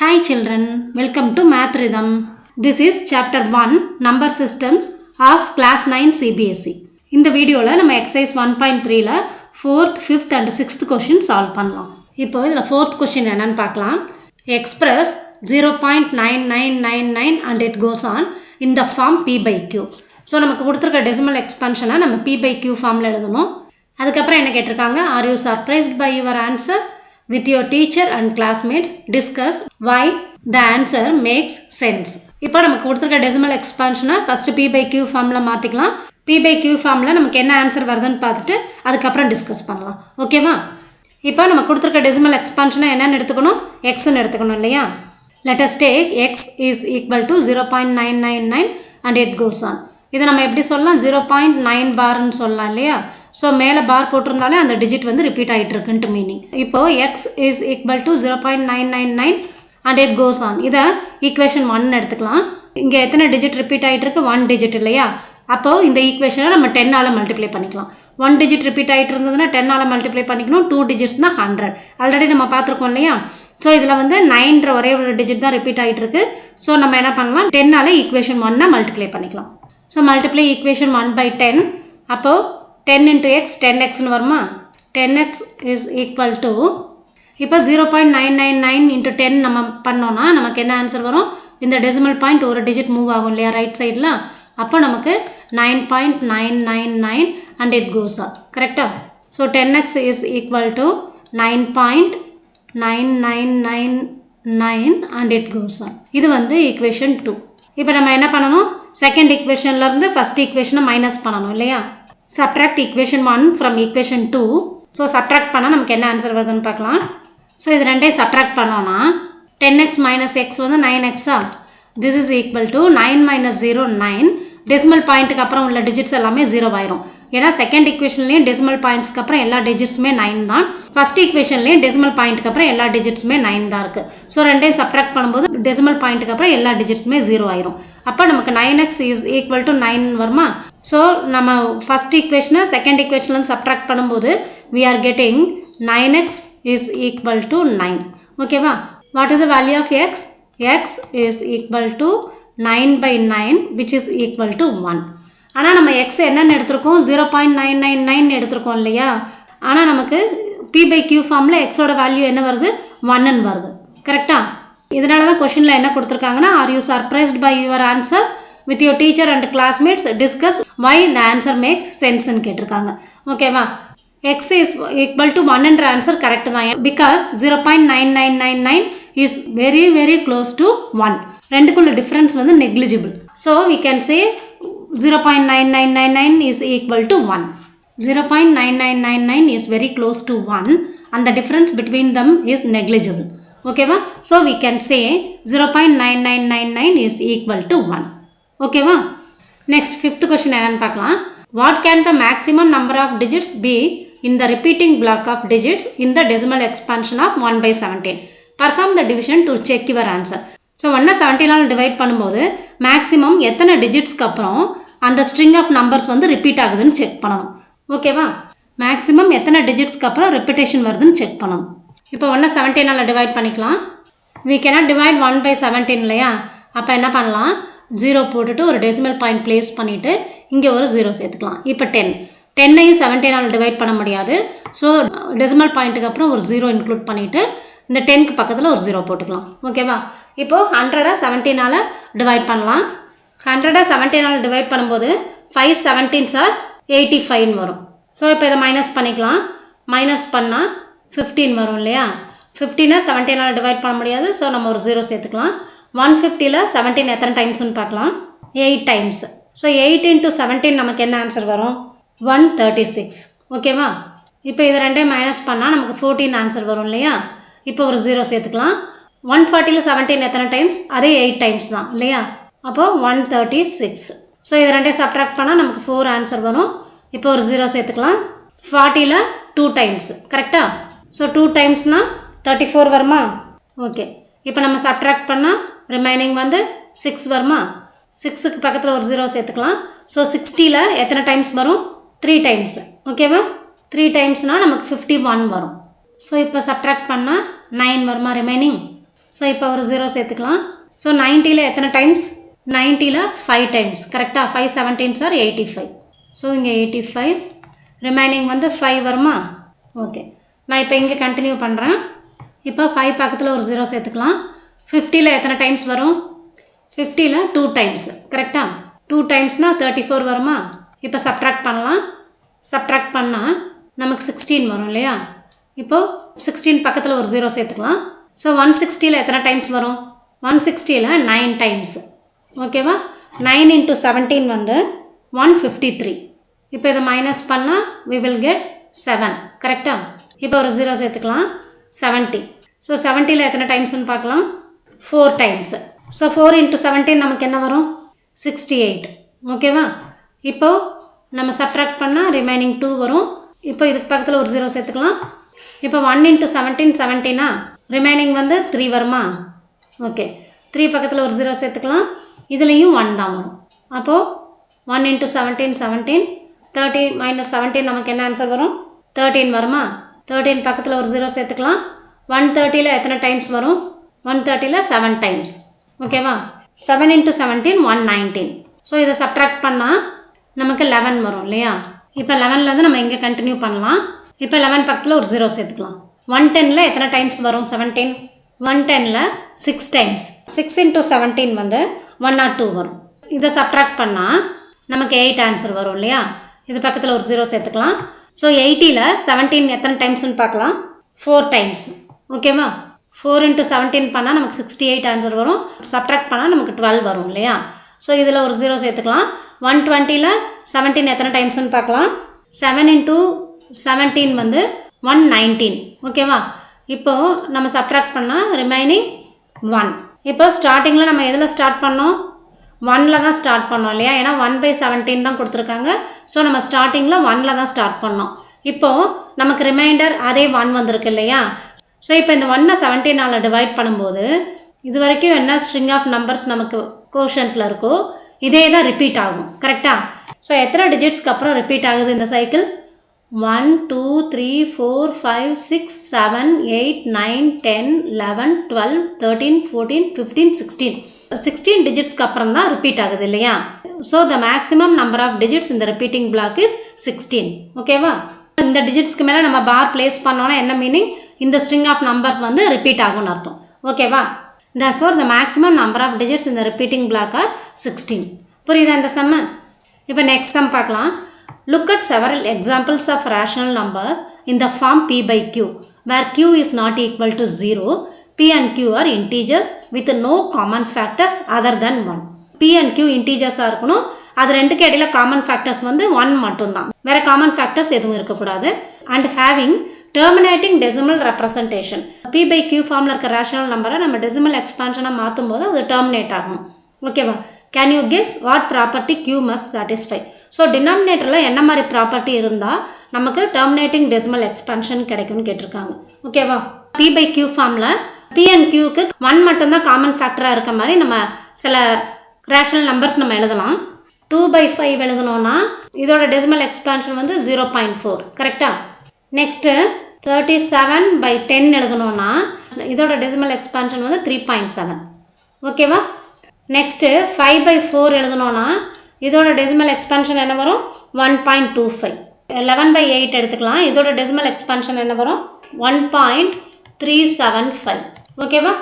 Hi children, welcome to Math Rhythm. This is chapter 1 Number Systems of class 9 CBSE. இந்த வீடியோல நம்ம exercise 1.3ல 4th, 5th and 6th question solve பண்ணலாம். இப்போ இதுல 4th question என்னன்னு பார்க்கலாம். Express 0.9999 and it goes on in the form P by Q. So நமக்கு கொடுத்துருக்க டெசிமல் எக்ஸ்பான்ஷனை நம்ம P by Q ஃபார்மில் எழுதணும். அதுக்கப்புறம் என்ன கேட்டிருக்காங்க, are you surprised by your answer with your teacher and classmates discuss why the answer makes sense. இப்போ நமக்கு கொடுத்துருக்க டெசிமல் எக்ஸ்பான்ஷனை ஃபர்ஸ்ட் P by Q ஃபார்மில் மாற்றிக்கலாம். P by Q ஃபார்மில் நமக்கு என்ன ஆன்சர் வருதுன்னு பார்த்துட்டு அதுக்கப்புறம் டிஸ்கஸ் பண்ணலாம். ஓகேவா? இப்போ நம்ம கொடுத்துருக்க டெசிமல் எக்ஸ்பான்ஷனை என்னென்னு எடுத்துக்கணும், எக்ஸ்ன்னு எடுத்துக்கணும் இல்லையா? Let us take x is equal to 0.999 and it goes on. இதை நம்ம எப்படி சொல்லலாம், 0.9 பார்னு சொல்லலாம் இல்லையா? ஸோ மேலே பார் போட்டிருந்தாலே அந்த டிஜிட் வந்து ரிப்பீட் ஆகிட்டு இருக்குன்ட்டு மீனிங். இப்போது X is equal to 0.999 and it goes on. இதை ஈக்குவேஷன் 1 எடுத்துக்கலாம். இங்கே எத்தனை டிஜிட் ரிப்பீட் ஆகிட்டு இருக்கு, 1 டிஜிட் இல்லையா? அப்போது இந்த ஈக்குவேஷனை நம்ம 10ஆல் மல்டிப்ளை பண்ணிக்கலாம். 1 டிஜிட் ரிப்பீட் ஆகிட்டு இருந்ததுன்னா 10ஆல் மல்டிப்ளை பண்ணிக்கணும். 2 டிஜிட்ஸ்னால் 100. ஆல்ரெடி நம்ம பார்த்துருக்கோம் இல்லையா? ஸோ இதில் வந்து 9ன்ற ஒரே ஒரு டிஜிட் தான் ரிப்பீட் ஆகிட்டு இருக்கு. ஸோ நம்ம என்ன பண்ணலாம், 10ஆல் ஈக்குவேஷன் 1 மல்டிப்ளை பண்ணிக்கலாம். So multiply equation 1 by 10. அப்போது 10 into x 10xன்னு வருமா? 10x is equal to, இப்போ 0.999 into 10 நம்ம பண்ணோன்னா நமக்கு என்ன ஆன்சர் வரும், இந்த டெசிமல் பாயிண்ட் ஒரு டிஜிட் மூவ் ஆகும் இல்லையா ரைட் சைடில்? அப்போ நமக்கு 9.999 and it goes on. கரெக்டாக? So 10x is equal to 9.9999 and it goes on. இது வந்து ஈக்குவேஷன் 2. இப்போ நம்ம என்ன பண்ணணும், செகண்ட் ஈக்குவேஷன்லேருந்து ஃபஸ்ட் ஈக்குவேஷனை மைனஸ் பண்ணணும் இல்லையா? Subtract equation 1 from equation 2. So subtract பண்ணால் நமக்கு என்ன ஆன்சர் வருதுன்னு பார்க்கலாம். ஸோ இது ரெண்டையும் சப்ட்ராக்ட் பண்ணோன்னா 10x மைனஸ் எக்ஸ் வந்து 9xா? This is equal to 9 minus 0 9. Decimal பாயிண்ட்டுக்கு அப்புறம் உள்ள டிஜிட்ஸ் எல்லாமே 0 ஆயிரும். ஏன்னா செகண்ட் ஈக்குவேஷன்லேயும் டெசிமல் பாயிண்ட்ஸ்க்கு அப்புறம் எல்லா டிஜிட்ஸுமே 9 தான். ஃபர்ஸ்ட் ஈக்குவேஷன்லேயும் டெசிமல் பாயிண்ட்டுக்கு அப்புறம் எல்லா டிஜிட்ஸுமே 9 தான் இருக்குது. ஸோ ரெண்டையும் சப்ட்ராக்ட் பண்ணும்போது டெசிமல் பாயிண்ட்டுக்கு அப்புறம் எல்லா டிஜிட்ஸுமே 0 ஆயிரும். அப்போ நமக்கு 9x இஸ் ஈக்குவல் டு 9 வருமா? ஸோ நம்ம ஃபர்ஸ்ட் ஈக்குவேஷனை செகண்ட் ஈக்குவேஷன்லேருந்து சப்ட்ராக்ட் பண்ணும்போது we are getting 9x is equal to 9. ஓகேவா? What is the value of x? x is equal to 9 by 9 which is equal to 1. ஆனால் நம்ம x என்னென்னு எடுத்திருக்கோம், 0.999 எடுத்திருக்கோம் இல்லையா? ஆனால் நமக்கு P by Q ஃபார்மில் எக்ஸோட வேல்யூ என்ன வருது, 1ன்னு வருது. கரெக்டாக? இதனால தான் கொஷினில் என்ன கொடுத்துருக்காங்கன்னா, are you surprised by your answer with your teacher and classmates discuss why the answer makes sense ன்னு கேட்டிருக்காங்க. ஓகேவா? x is equal to 1 என்ற ஆன்சர் கரெக்ட் தான். Because 0.9999 is very very close to 1. ரெண்டுக்குள்ள டிஃப்ரென்ஸ் வந்து negligible. So we can say 0.9999 is equal to 1. 0.9999 is very close to 1 and the difference between them is negligible. ஓகேவா? So we can say 0.9999 is equal to 1. ஓகேவா? Next 5th question என்னன்னு பார்க்கலாம். What can the maximum number of digits be in the repeating block of digits in the decimal expansion of 1 by 17. Perform the division to check your answer. So 1 17ஆல் divide பண்ணும்போது maximum எத்தனை டிஜிட்ஸ்க்கு அப்புறம் அந்த string of numbers வந்து repeat ஆகுதுன்னு செக் பண்ணணும். ஓகேவா? மேக்ஸிமம் எத்தனை டிஜிட்ஸ்க்கு அப்புறம் ரிப்பிட்டேஷன் வருதுன்னு செக் பண்ணணும். இப்போ 1 17ஆல் டிவைட் பண்ணிக்கலாம். we cannot divide 1 by 17 இல்லையா? அப்போ என்ன பண்ணலாம், 0 போட்டுட்டு ஒரு டெசிமல் பாயிண்ட் ப்ளேஸ் பண்ணிவிட்டு இங்கே ஒரு 0 சேர்த்துக்கலாம். இப்போ 10ஐயும் 17ஆல் டிவைட் பண்ண முடியாது. ஸோ டெசிமல் பாயிண்ட்டுக்கு அப்புறம் ஒரு 0 இன்க்ளூட் பண்ணிவிட்டு இந்த 10க்கு பக்கத்தில் ஒரு 0 போட்டுக்கலாம். ஓகேவா? இப்போது 100 17ஆல் டிவைட் பண்ணலாம். 100 17ஆல் டிவைட் பண்ணும்போது 5 17s are 85 வரும். ஸோ இப்போ இதை மைனஸ் பண்ணிக்கலாம். மைனஸ் பண்ணால் 15 வரும் இல்லையா? 15 17ஆல் டிவைட் பண்ண முடியாது. ஸோ நம்ம ஒரு 0 சேர்த்துக்கலாம். 150ல் 17 எத்தனை டைம்ஸ்னு பார்க்கலாம், 8 டைம்ஸ். ஸோ 8 into 17 நமக்கு என்ன ஆன்சர் வரும், 136. ஓகேவா? இப்போ இது ரெண்டையும் மைனஸ் பண்ணால் நமக்கு 14 ஆன்சர் வரும் இல்லையா? இப்போ ஒரு 0 சேர்த்துக்கலாம். 140ல் 17 எத்தனை டைம்ஸ், அதே 8 டைம்ஸ் தான் இல்லையா? அப்போது 136. ஸோ இது ரெண்டையும் சப்ட்ராக்ட் பண்ணால் நமக்கு 4 ஆன்சர் வரும். இப்போ ஒரு 0 சேர்த்துக்கலாம். 40ல் 2 டைம்ஸ். கரெக்டாக? ஸோ 2 டைம்ஸ்னால் 34 வருமா? ஓகே. இப்போ நம்ம சப்ட்ராக்ட் பண்ணால் ரிமைனிங் வந்து 6 வருமா? 6க்கு பக்கத்தில் ஒரு 0 சேர்த்துக்கலாம். ஸோ 60ல் எத்தனை டைம்ஸ் வரும், 3 டைம்ஸ். ஓகேவா? 3 டைம்ஸ்னால் நமக்கு 51 வரும். ஸோ இப்போ சப்ட்ராக்ட் பண்ணால் 9 வருமா ரிமைனிங்? ஸோ இப்போ ஒரு 0 சேர்த்துக்கலாம். ஸோ 90ல் எத்தனை டைம்ஸ்? 90ல் 5 டைம்ஸ். கரெக்டாக 5 17s are 85. ஸோ இங்கே 85, ரிமைனிங் வந்து 5 வருமா? ஓகே, நான் இப்போ இங்கே கண்டினியூ பண்ணுறேன். இப்போ 5 பக்கத்தில் ஒரு 0 சேர்த்துக்கலாம். 50ல் எத்தனை டைம்ஸ் வரும்? 50ல் 2 டைம்ஸ். கரெக்டாக 2 டைம்ஸ்னால் 34 வருமா? இப்போ சப்ட்ராக்ட் பண்ணலாம். சப்ட்ராக்ட் பண்ணால் நமக்கு 16 வரும் இல்லையா? இப்போது 16 பக்கத்தில் ஒரு 0 சேர்த்துக்கலாம். ஸோ 160ல் எத்தனை டைம்ஸ் வரும்? 160ல் 9 டைம்ஸ். ஓகேவா? 9 into 17 வந்து 153. இப்போ இதை மைனஸ் பண்ணால் we will get 7. கரெக்டாக? இப்போ ஒரு 0 சேர்த்துக்கலாம். 70. ஸோ 70ல் எத்தனை டைம்ஸ்னு பார்க்கலாம். 4 டைம்ஸ். ஸோ 4 into 17 நமக்கு என்ன வரும்? 68. ஓகேவா? இப்போது நம்ம சப்ட்ராக்ட் பண்ணால் ரிமைனிங் 2 வரும். இப்போ இதுக்கு பக்கத்தில் ஒரு 0 சேர்த்துக்கலாம். இப்போ 1 into 17 17, ரிமைனிங் வந்து 3 வருமா? ஓகே, 3 பக்கத்தில் ஒரு 0 சேர்த்துக்கலாம். இதுலேயும் 1 தான் வரும். அப்போது 1 into 17 17, 30 minus 17 நமக்கு என்ன ஆன்சர் வரும்? 13 வருமா? 13 பக்கத்தில் ஒரு 0 சேர்த்துக்கலாம். 130ல் எத்தனை டைம்ஸ் வரும்? 130ல் 7 டைம்ஸ். ஓகேவா? 7 into 17 119. ஸோ இதை சப்ட்ராக்ட் பண்ணால் நமக்கு 11 வரும் இல்லையா? இப்போ 11லேருந்து நம்ம இங்கே கண்டினியூ பண்ணலாம். இப்போ 11 பக்கத்தில் ஒரு 0 சேர்த்துக்கலாம். 110ல் எத்தனை டைம்ஸ் வரும்? 17. 110ல் 6 டைம்ஸ். 6 into 17 வந்து 102 வரும். இதை சப்ட்ராக்ட் பண்ணால் நமக்கு 8 ஆன்சர் வரும் இல்லையா? இது பக்கத்தில் ஒரு 0 சேர்த்துக்கலாம். ஸோ 80ல் 17 எத்தனை டைம்ஸ்னு பார்க்கலாம். 4 டைம்ஸ். ஓகேவா? 4 into 17 பண்ணால் நமக்கு 68 ஆன்சர் வரும். சப்ட்ராக்ட் பண்ணால் நமக்கு 12 வரும் இல்லையா? ஸோ இதில் ஒரு 0 சேர்த்துக்கலாம். 120ல் 17 எத்தனை டைம்ஸ்னு பார்க்கலாம். 7 into 17 வந்து 119. ஓகேவா? இப்போது நம்ம சப்ட்ராக்ட் பண்ணால் ரிமைனிங் 1. இப்போ ஸ்டார்டிங்கில் நம்ம எதில் ஸ்டார்ட் பண்ணோம்? 1ல் தான் ஸ்டார்ட் பண்ணோம் இல்லையா? ஏன்னா 1/17 தான் கொடுத்துருக்காங்க. ஸோ நம்ம ஸ்டார்டிங்கில் 1ல் தான் ஸ்டார்ட் பண்ணோம். இப்போது நமக்கு ரிமைண்டர் அதே 1 வந்திருக்கு இல்லையா? ஸோ இப்போ இந்த 1-ஐ 17ஆல் டிவைட் பண்ணும்போது இது வரைக்கும் என்ன ஸ்ட்ரிங் ஆஃப் நம்பர்ஸ் நமக்கு கோஷன்ட்டில் இருக்கோ இதே தான் ரிப்பீட் ஆகும். கரெக்டாக? ஸோ எத்தனை டிஜிட்ஸ்க்கு அப்புறம் ரிப்பீட் ஆகுது இந்த சைக்கிள்? 1 2 3 4 5 6 7 8 9 10 11 12 13 14 15 16 டிஜிட்ஸ்க்கு அப்புறம் தான் ரிப்பீட் ஆகுது இல்லையா? So the maximum number of digits இந்த ரிப்பீட்டிங் பிளாக் இஸ் 16. ஓகேவா? இந்த டிஜிட்ஸ்க்கு மேலே நம்ம பார் பிளேஸ் பண்ணோன்னா என்ன மீனிங்? இந்த ஸ்ட்ரிங் ஆஃப் நம்பர்ஸ் வந்து ரிப்பீட் ஆகும்னு அர்த்தம். ஓகேவா? therefore the maximum number of digits in the repeating block are 16. புரியுதா இந்த சம்? இப்போ நெக்ஸ்ட் சம் பார்க்கலாம். Look at several examples of rational numbers in the form p by q, where q is not equal to 0. p and q are integers with no common factors other than 1. p and q integers இருக்கணும். அது ரெண்டுக்கு இடையில common factors வந்து 1 மட்டும்தான். வேறு common factors எதுவும் இருக்கக்கூடாது. And having terminating decimal representation. p by q ஃபார்மில் இருக்க ரேஷனல் நம்பரை நம்ம டெசிமல் எக்ஸ்பான்ஷனாக மாற்றும் போது அது டெர்மினேட் ஆகும். ஓகேவா? Can you guess what property q must satisfy? So டினாமினேட்டரில் என்ன மாதிரி ப்ராப்பர்ட்டி இருந்தால் நமக்கு டெர்மினேட்டிங் டெசிமல் எக்ஸ்பான்ஷன் கிடைக்கும்னு கேட்டிருக்காங்க. ஓகேவா? p by q ஃபார்மில் p and qக்கு 1 மட்டும்தான் காமன் ஃபேக்டராக இருக்க மாதிரி நம்ம சில ரேஷனல் நம்பர்ஸ் நம்ம எழுதலாம். 2/5 எழுதணும்னா இதோட டெசிமல் எக்ஸ்பான்ஷன் வந்து 0.4. கரெக்டாக? நெக்ஸ்ட்டு 37/10 எழுதணும்னா இதோட டெசிமல் எக்ஸ்பான்ஷன் வந்து 3.7. ஓகேவா? நெக்ஸ்ட்டு 5/4 எழுதணும்னா இதோட டெசிமல் எக்ஸ்பான்ஷன் என்ன வரும்? 1.25. 11/8 எடுத்துக்கலாம். இதோட டெசிமல் எக்ஸ்பான்ஷன் என்ன வரும்? 1.375. ஓகேவா?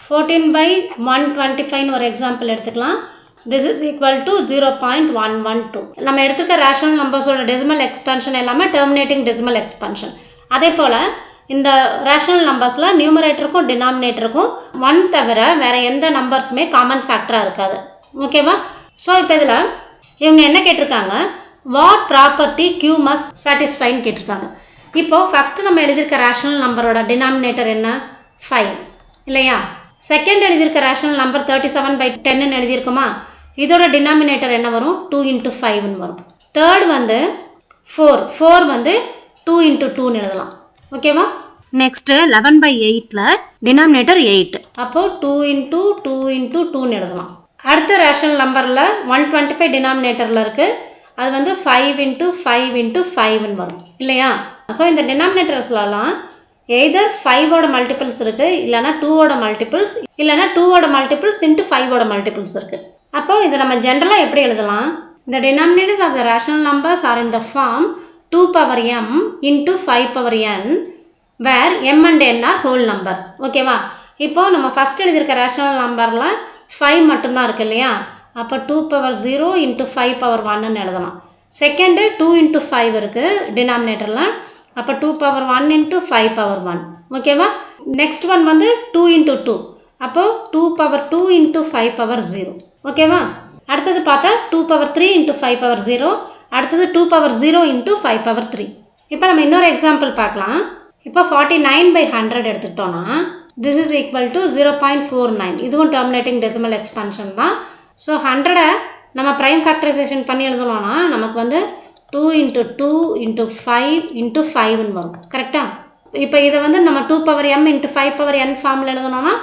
14/125 ஒரு எக்ஸாம்பிள் எடுத்துக்கலாம். This is equal to 0.112. நம்ம எடுத்துக்க ரேஷனல் நம்பர்ஸோட டெசிமல் எக்ஸ்பான்ஷன் எல்லாமே டெர்மினேட்டிங் டெசிமல் எக்ஸ்பான்ஷன். அதே போல் இந்த ரேஷனல் நம்பர்ஸில் நியூமரேட்டருக்கும் டினாமினேட்டருக்கும் 1 தவிர வேறு எந்த நம்பர்ஸுமே காமன் ஃபேக்டராக இருக்காது. ஓகேவா? ஸோ இப்போ இதில் இவங்க என்ன கேட்டிருக்காங்க? வாட் ப்ராப்பர்ட்டி q மஸ்ட் சாட்டிஸ்ஃபைன்னு கேட்டிருக்காங்க. இப்போது ஃபஸ்ட்டு நம்ம எழுதியிருக்க ரேஷனல் நம்பரோட டினாமினேட்டர் என்ன? 5 இல்லையா? செகண்ட் எழுதியிருக்க ரேஷனல் நம்பர் 37/10 எழுதியிருக்குமா? இதோட டினாமினேட்டர் என்ன வரும்? 2 into 5ன்னு வரும். தேர்ட் வந்து 4 வந்து 2 into 2ன்னு எழுதலாம். ஓகேவா? நெக்ஸ்ட்டு 11/8ல் டினாமினேட்டர் 8. அப்போது 2 into 2 into 2ன்னு எழுதலாம். அடுத்த ரேஷனல் நம்பரில் 125 டினாமினேட்டரில் இருக்குது. அது வந்து 5 into 5 into 5ன்னு வரும் இல்லையா? ஸோ இந்த டினாமினேட்டர்ஸ்லாம் எய்தர் 5ஓட மல்டிபிள்ஸ் இருக்குது, இல்லைனா 2ஓட மல்டிபிள்ஸ், இல்லைனா 2ஓட மல்டிபிள்ஸ் இன்ட்டு 5ஓட மல்டிபிள்ஸ் இருக்குது. அப்போது இதை நம்ம ஜென்ரலாக எப்படி எழுதலாம்? The denominators of the rational numbers are in the form 2 power m into 5 power n where m and n are whole numbers. ஓகேவா? இப்போது நம்ம ஃபஸ்ட் எழுதியிருக்க ரேஷனல் நம்பரில் 5 மட்டும்தான் இருக்குது இல்லையா? அப்போ 2 power 0 into 5 power 1ன்னு எழுதலாம். செகண்டு 2 into 5 இருக்குது டினாமினேட்டரில். அப்போ 2 power 1 into 5 power 1. ஓகேவா? நெக்ஸ்ட் ஒன் வந்து 2 into 2. அப்போது 2 power 2 into 5 power 0. ஓகேவா? அடுத்தது பார்த்தா 2 power 3 into 5 power 0. அடுத்தது 2 power 0 into 5 power 3. இப்போ நம்ம இன்னொரு எக்ஸாம்பிள் பார்க்கலாம். இப்போ 49/100 எடுத்துக்கிட்டோன்னா this is equal to 0.49. இதுவும் டெர்மினேட்டிங் டெசிமல் எக்ஸ்பான்ஷன் தான். ஸோ 100 நம்ம ப்ரைம் ஃபேக்டரைசேஷன் பண்ணி எழுதணும்னா நமக்கு வந்து 2 into 2 into 5 into 5ன்னு வரும். கரெக்டாக? இப்போ இதை வந்து நம்ம 2 power m into 5 power n ஃபார்மில் எழுதணும்னா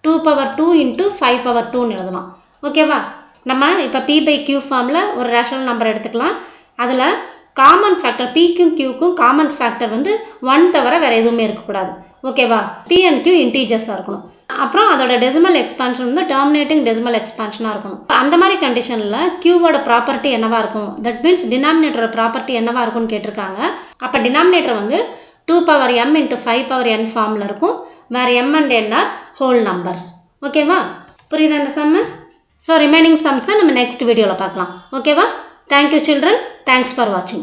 2 power 2 into 5 power 2ன்னு எழுதலாம். ஓகேவா? நம்ம இப்போ p/q ஃபார்மில் ஒரு ரேஷனல் நம்பர் எடுத்துக்கலாம். அதில் காமன் ஃபேக்டர் pக்கும் qக்கும் காமன் ஃபேக்டர் வந்து 1 தவிர வேறு எதுவுமே இருக்கக்கூடாது. ஓகேவா? p and q இன்டீஜர்ஸாக இருக்கணும். அப்புறம் அதோட டெசிமல் எக்ஸ்பான்ஷன் வந்து டெர்மினேட்டிங் டெசிமல் எக்ஸ்பான்ஷனாக இருக்கணும். அந்த மாதிரி கண்டிஷனில் qவோட ப்ராப்பர்ட்டி என்னவாக இருக்கும்? தட் மீன்ஸ் டினாமினேட்டரோட ப்ராப்பர்ட்டி என்னவாக இருக்கும்னு கேட்டிருக்காங்க. அப்போ டினாமினேட்டர் வந்து 2 power m into 5 power n ஃபார்மில் இருக்கும். வேறு m and n are whole numbers. ஓகேவா? புரியுதா இந்த சம்மு? ஸோ ரிமைனிங் சம்ஸை நம்ம நெக்ஸ்ட் வீடியோவில் பார்க்கலாம். ஓகேவா? Thank you children. Thanks for watching.